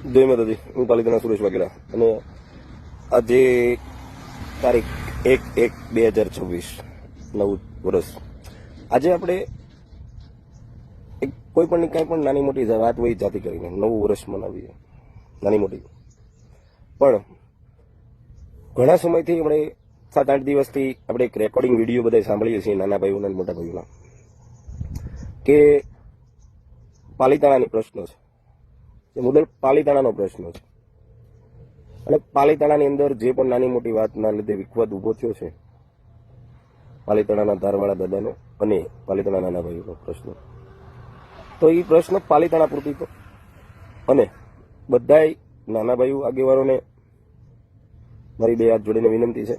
જય માતાજી, હું પાલિતાણા સુરેશ વાઘેલા અને આજે તારીખ 1/1/2026 નવું વર્ષ. આજે આપણે કોઈ પણ કાંઈ પણ નાની મોટી વાત હોય જાતિ કરીને નવું વર્ષ મનાવીએ, નાની મોટી. પણ ઘણા સમયથી આપણે 7-8 દિવસથી આપણે એક રેકોર્ડિંગ વિડીયો બધા સાંભળીએ છીએ નાના ભાઈઓના અને મોટા ભાઈઓના, કે પાલિતાણાની પ્રશ્નો છે, એ મુદ્દે પાલિતાણાનો પ્રશ્ન છે. અને પાલિતાણાની અંદર જે પણ નાની મોટી વાતના લીધે વિખવાદ ઉભો થયો છે, પાલિતાણાના ધારવાળા દાદાનો અને પાલિતાણા નાના ભાઈઓનો પ્રશ્ન, તો એ પ્રશ્ન પાલિતાણા પૂરતી તો, અને બધાય નાના ભાઈઓ આગેવાનોને મારી 2 હાથ જોડીને વિનંતી છે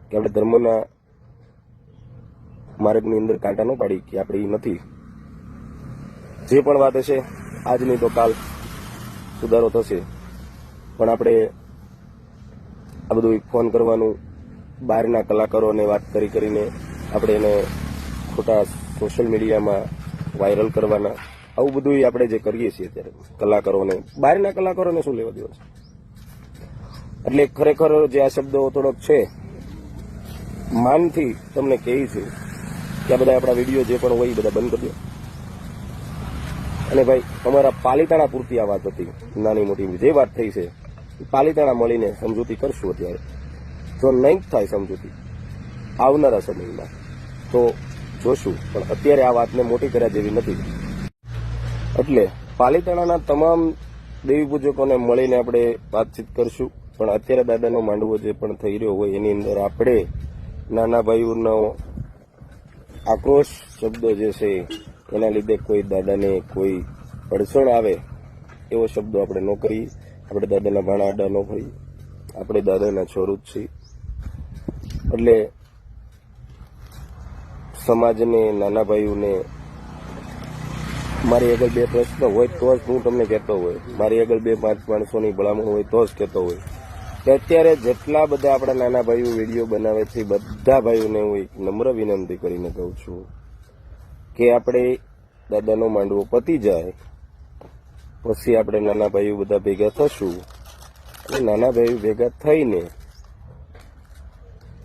કે આપણે ધર્મના માર્ગની અંદર કાંટા ન પાડી કે આપણે એ નથી. જે પણ વાત હશે આજ નહીં તો કાલ સુધારો થશે, પણ આપણે આ બધું ફોન કરવાનું, બહારના કલાકારોને વાત કરીને આપણે એને ખોટા સોશિયલ મીડિયામાં વાયરલ કરવાના, આવું બધું આપણે જે કરીએ છીએ અત્યારે કલાકારોને, બહારના કલાકારોને શું લેવા દેવા છે. એટલે ખરેખર જે આ શબ્દો થોડોક છે માનથી તમને કહે છે કે આ બધા આપણા વિડીયો જે પણ હોય એ બધા બંધ કરી દો. અને ભાઈ અમારા પાલિતાણા પૂરતી આ વાત હતી, નાની મોટી જે વાત થઈ છે પાલિતાણા મળીને સમજૂતી કરશું. અત્યારે જો નહીં થાય સમજૂતી આવનારા સમયમાં તો જોશું, પણ અત્યારે આ વાતને મોટી કર્યા જેવી નથી. એટલે પાલિતાણાના તમામ દેવી પૂજકોને મળીને આપણે વાતચીત કરશું. પણ અત્યારે દાદાનો માંડવો જે પણ થઈ રહ્યો હોય એની અંદર આપણે નાના ભાઈઓનો આક્રોશ શબ્દો જે છે એના લીધે કોઈ દાદાને કોઈ અડચણ આવે એવો શબ્દો આપણે ન કરીએ. આપણે દાદાના ભાણા આડા ન ફરીએ, આપણે દાદાના છોરું જ છીએ. એટલે સમાજને, નાના ભાઈઓને મારી આગળ 2 પ્રશ્ન હોય તો જ હું તમને કહેતો હોય, મારી આગળ 2-5 માણસોની ભલામણ હોય તો જ કહેતો હોય કે અત્યારે જેટલા બધા આપણા નાના ભાઈઓ વિડીયો બનાવે છે બધા ભાઈઓને હું એક નમ્ર વિનંતી કરીને કહું છું કે આપણે દાદાનો માંડવો પતી જાય પછી આપણે નાના ભાઈઓ બધા ભેગા થશું અને નાના ભાઈઓ ભેગા થઈને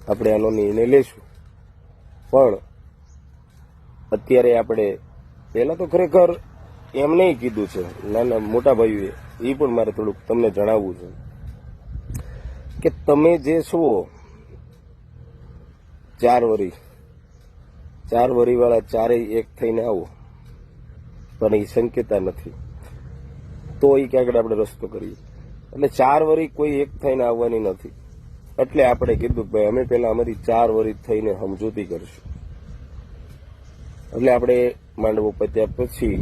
આપણે આનો નિર્ણય લેશું. પણ અત્યારે આપણે પહેલા તો ખરેખર એમને કીધું છે નાના મોટા ભાઈઓએ, એ પણ મારે થોડુંક તમને જણાવવું છે કે તમે જે છો 4 વરી વાળા ચારેય એક થઈને આવો, પણ એ સંકેતા નથી તો એ ક્યાંક આપણે રસ્તો કરીએ. એટલે 4 વરી કોઈ એક થઈને આવવાની નથી. એટલે આપણે કીધું ભાઈ અમે પહેલા અમારી 4 વરી થઈને સમજૂતી કરશું. એટલે આપણે માંડવો પત્યા પછી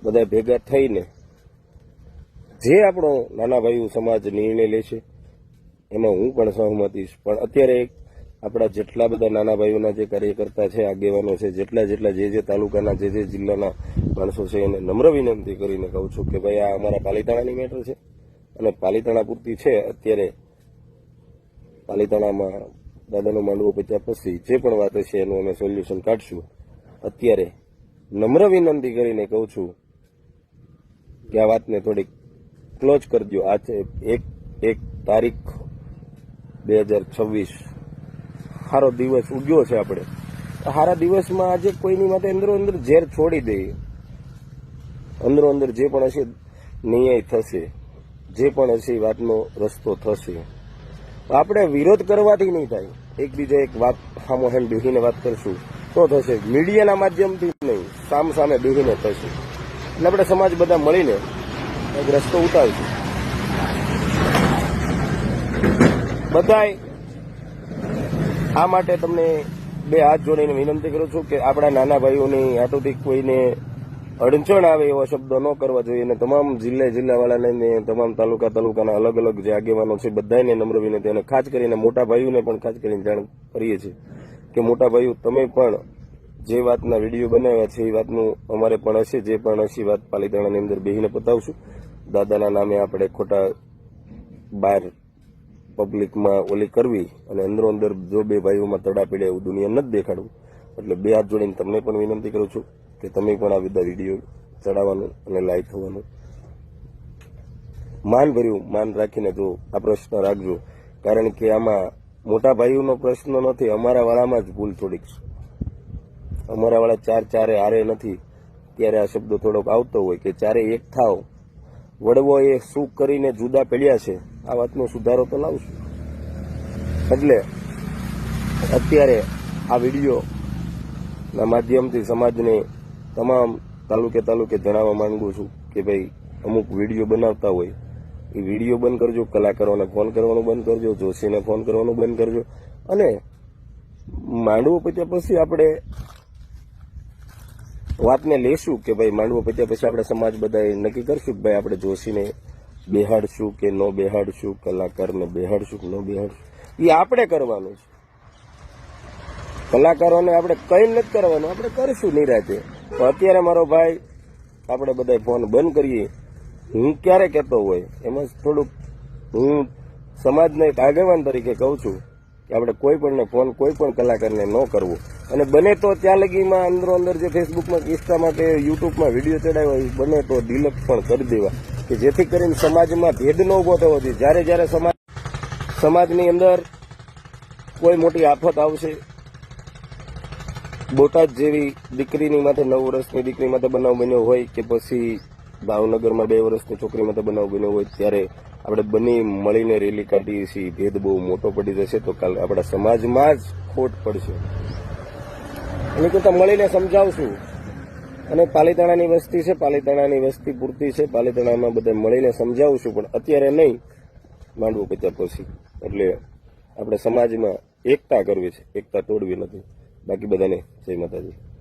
બધા ભેગા થઈને જે આપણો નાના ભાઈઓ સમાજ નિર્ણય લે છે એમાં હું પણ સહમતીશ. પણ અત્યારે આપણા જેટલા બધા નાના ભાઈઓના જે કાર્યકર્તા છે, આગેવાનો છે, જેટલા જે તાલુકાના જે જિલ્લાના માણસો છે એને નમ્ર વિનંતી કરીને કહું છું કે ભાઈ આ અમારા પાલિતાણાની મેટર છે અને પાલિતાણા પૂરતી છે. અત્યારે પાલિતાણામાં દાદાનો માંડવો પત્યા પછી જે પણ વાત હશે એનું અમે સોલ્યુશન કાઢશું. અત્યારે નમ્ર વિનંતી કરીને કહું છું કે આ વાતને થોડીક ક્લોઝ કરી દો. આ છે 1/1/2026 સારો દિવસ ઉગ્યો છે. આપણે સારા દિવસમાં આજે કોઈની માટે અંદર ઝેર છોડી દઈએ, અંદર જે પણ હશે ન્યાય થશે, જે પણ હશે વાતનો રસ્તો થશે. આપણે વિરોધ કરવાથી નહીં થાય, એકબીજા એક વાત સામોસામ બેસીને વાત કરશું તો થશે. મીડિયાના માધ્યમથી નહીં, સામે બેસીને થશે. એટલે આપણે સમાજ બધા મળીને એક રસ્તો ઉતારશું. બધાય આ માટે તમને 2 હાથ જોડીને વિનંતી કરું છું કે આપણા નાના ભાઈઓની આટોથી કોઈને અડચણ આવે એવા શબ્દો ન કરવા જોઈએ. અને તમામ જિલ્લાવાળાને, તમામ તાલુકાના અલગ જે આગેવાનો છે બધાને નમ્ર વિનંતી, અને ખાસ કરીને મોટા ભાઈઓને પણ ખાસ કરીને જાણ કરીએ છીએ કે મોટા ભાઈઓ તમે પણ જે વાતના વિડીયો બનાવ્યા છે એ વાતનું અમારે પણ હશે, જે પણ હશે વાત પાલિતાણાની અંદર બેસીને પતાવશું. દાદાના નામે આપણે ખોટા બહાર પબ્લિકમાં ઓલી કરવી અને અંદર જો 2 ભાઈઓમાં તડા પીડે એવું દુનિયા નથી દેખાડવું. એટલે 2 હાથ જોડીને તમને પણ વિનંતી કરું છું કે તમે પણ આ બધા વિડીયો ચડાવવાનું અને લાઈવ થવાનું. માન ભર્યું માન રાખીને જો આ પ્રશ્ન રાખજો, કારણ કે આમાં મોટા ભાઈઓનો પ્રશ્ન નથી, અમારા વાળામાં જ ભૂલ થોડીક છે. અમારા વાળા ચારે હારે નથી, ત્યારે આ શબ્દો થોડોક આવતો હોય કે ચારે એક થાવ. વડવો એ શું કરીને જુદા પડ્યા છે, આ વાતનો સુધારો તો લાવશું. એટલે અત્યારે આ વિડીયોના માધ્યમથી સમાજને તમામ તાલુકે જણાવવા માંગુ છું કે ભાઈ અમુક વિડીયો બનાવતા હોય એ વિડીયો બંધ કરજો, કલાકારોને ફોન કરવાનું બંધ કરજો, જોશીને ફોન કરવાનું બંધ કરજો. અને માંડવો પત્યા પછી આપણે વાતને લેશું કે ભાઈ માંડવો પત્યા પછી આપણે સમાજ બધા નક્કી કરશું કે ભાઈ આપણે જોશીને બેહાડશું કે ન બેહાડશું, કલાકારને બેહાડશું કે ન બેહાડશું, એ આપણે કરવાનું છે. કલાકારોને આપણે કઈ નથી કરવાનું, આપણે કરીશું નિરાતે. તો અત્યારે મારો ભાઈ આપણે બધા ફોન બંધ કરીએ. હું ક્યારે કહેતો હોય એમાં થોડુંક હું સમાજના એક આગેવાન તરીકે કહું છું કે આપણે કોઈ પણને ફોન કોઈ પણ કલાકારને ન કરવો. અને બને તો ત્યાં લગીમાં અંદરો અંદર જે ફેસબુકમાં, ઇન્સ્ટામાં કે યુટ્યુબમાં વિડીયો ચડાવ્યા એ બને તો ડિલીટ પણ કરી દેવા, કે જેથી કરીને સમાજમાં ભેદ ન ઉભો થવો જોઈએ. જ્યારે સમાજની અંદર કોઈ મોટી આફત આવશે, બોટાદ જેવી દીકરીની માથે 9 વર્ષની દીકરી માથે બનાવ બન્યો હોય કે પછી ભાવનગરમાં 2 વર્ષની છોકરી માથે બનાવ બન્યો હોય, ત્યારે આપણે બંને મળીને રેલી કાઢીએ છીએ. ભેદ બહુ મોટો પડી જશે તો કાલે આપણા સમાજમાં જ ખોટ પડશે. એની કરતાં મળીને સમજાવશું. અને પાલીતાણાની વસ્તી છે, પાલીતાણાની વસ્તી પૂરતી છે, પાલીતાણામાં બધા મળીને સમજાવશું, પણ અત્યારે નહીં, માંડવું પત્યા પછી. એટલે આપણે સમાજમાં એકતા કરવી છે, એકતા તોડવી નથી. બાકી બધાને જય માતાજી.